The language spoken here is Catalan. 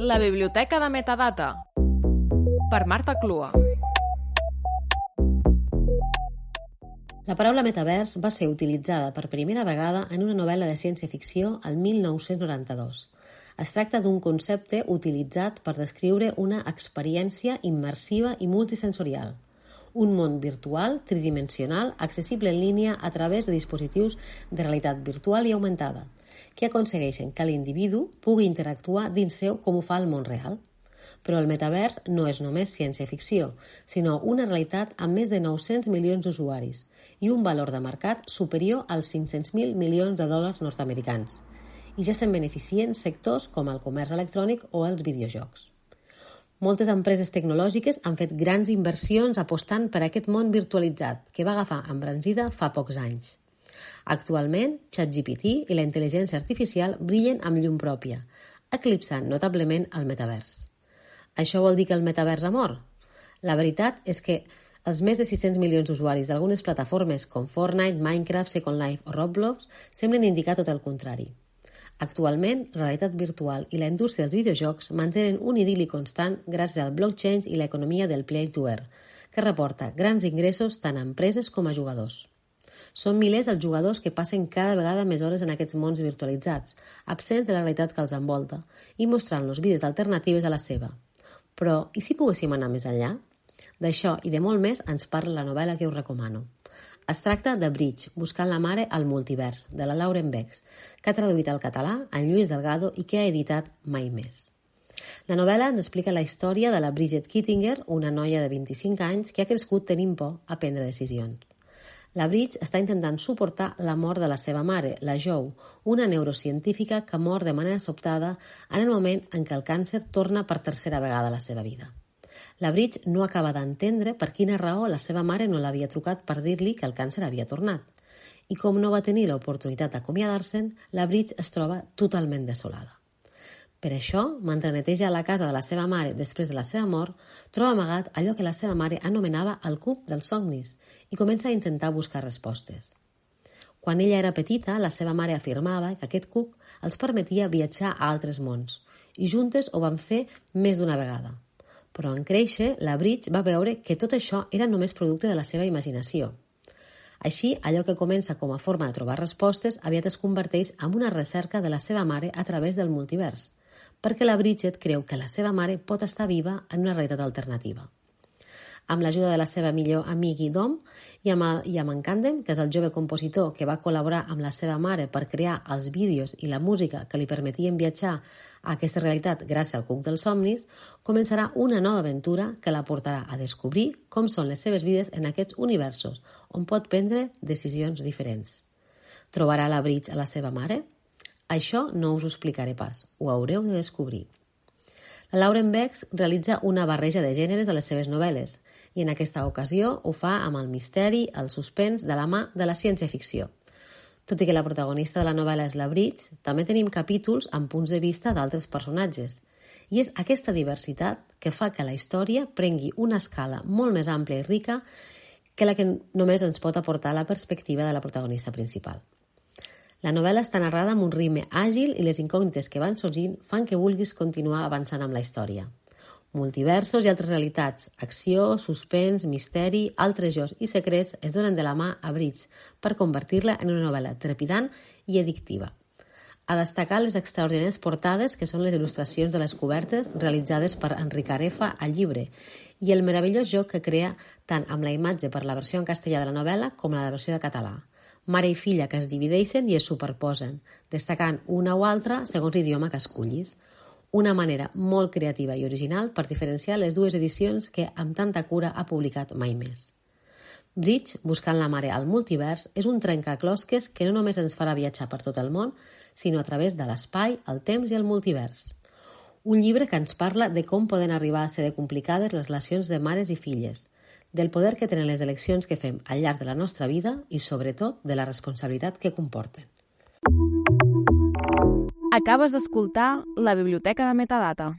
La biblioteca de metadata, per Marta Clua. La paraula metavers va ser utilitzada per primera vegada en una novel·la de ciència-ficció el 1992. Es tracta d'un concepte utilitzat per descriure una experiència immersiva i multisensorial. Un món virtual, tridimensional, accessible en línia a través de dispositius de realitat virtual i augmentada, que aconsegueixen que l'individu pugui interactuar dins seu com ho fa el món real. Però el metavers no és només ciència-ficció, sinó una realitat amb més de 900 milions d'usuaris i un valor de mercat superior als 500.000 milions de dòlars nord-americans. I ja se'n beneficien sectors com el comerç electrònic o els videojocs. Moltes empreses tecnològiques han fet grans inversions apostant per aquest món virtualitzat, que va agafar embranzida fa pocs anys. Actualment, ChatGPT i la intel·ligència artificial brillen amb llum pròpia, eclipsant notablement el metavers. Això vol dir que el metavers ha mort? La veritat és que els més de 600 milions d'usuaris d'algunes plataformes com Fortnite, Minecraft, Second Life o Roblox semblen indicar tot el contrari. Actualment, la realitat virtual i la indústria dels videojocs mantenen un idil·li constant gràcies al blockchain i l'economia del play-to-earn, que reporta grans ingressos tant a empreses com a jugadors. Són milers els jugadors que passen cada vegada més hores en aquests mons virtualitzats, absents de la realitat que els envolta, i mostrant-los vides alternatives a la seva. Però, i si poguéssim anar més enllà? D'això i de molt més ens parla la novel·la que us recomano. Es tracta de Bridge, buscant la mare al multivers, de la Lauren Bex, que ha traduït al català en Lluís Delgado i que ha editat Mai Més. La novel·la ens explica la història de la Bridget Kittinger, una noia de 25 anys que ha crescut tenint por a prendre decisions. La Bridge està intentant suportar la mort de la seva mare, la Jo, una neurocientífica que mor de manera sobtada en el moment en què el càncer torna per tercera vegada a la seva vida. La Bridge no acaba d'entendre per quina raó la seva mare no l'havia trucat per dir-li que el càncer havia tornat. I com no va tenir l'oportunitat d'acomiadar-se'n, la Bridge es troba totalment desolada. Per això, mentre neteja la casa de la seva mare després de la seva mort, troba amagat allò que la seva mare anomenava el cub dels somnis i comença a intentar buscar respostes. Quan ella era petita, la seva mare afirmava que aquest cub els permetia viatjar a altres mons i juntes ho van fer més d'una vegada. Però en créixer, la Bridge va veure que tot això era només producte de la seva imaginació. Així, allò que comença com a forma de trobar respostes aviat es converteix en una recerca de la seva mare a través del multivers, perquè la Bridget creu que la seva mare pot estar viva en una realitat alternativa. Amb l'ajuda de la seva millor amigui Dom i amb en Camden, que és el jove compositor que va col·laborar amb la seva mare per crear els vídeos i la música que li permetien viatjar a aquesta realitat gràcies al cuc dels somnis, començarà una nova aventura que la portarà a descobrir com són les seves vides en aquests universos, on pot prendre decisions diferents. Trobarà la Bridge a la seva mare? Això no us ho explicaré pas, ho haureu de descobrir. La Lauren Bex realitza una barreja de gèneres a les seves novel·les, i en aquesta ocasió ho fa amb el misteri, el suspens de la mà de la ciència-ficció. Tot i que la protagonista de la novel·la és la Bridge, també tenim capítols amb punts de vista d'altres personatges. I és aquesta diversitat que fa que la història prengui una escala molt més àmplia i rica que la que només ens pot aportar la perspectiva de la protagonista principal. La novel·la està narrada amb un ritme àgil i les incògnites que van sorgint fan que vulguis continuar avançant amb la història. Multiversos i altres realitats, acció, suspens, misteri, altres jocs i secrets es donen de la mà a Bridge per convertir-la en una novel·la trepidant i addictiva. A destacar les extraordinàries portades que són les il·lustracions de les cobertes realitzades per Enric Arefa al llibre i el meravellós joc que crea tant amb la imatge per la versió en castellà de la novel·la com la versió de català. Mare i filla que es divideixen i es superposen, destacant una o altra segons l'idioma que escullis. Una manera molt creativa i original per diferenciar les dues edicions que amb tanta cura ha publicat Mai Més. Bridge, buscant la mare al multivers, és un trencaclosques que no només ens farà viatjar per tot el món, sinó a través de l'espai, el temps i el multivers. Un llibre que ens parla de com poden arribar a ser de complicades les relacions de mares i filles, del poder que tenen les eleccions que fem al llarg de la nostra vida i, sobretot, de la responsabilitat que comporten. Acabes d'escoltar La biblioteca de metadata.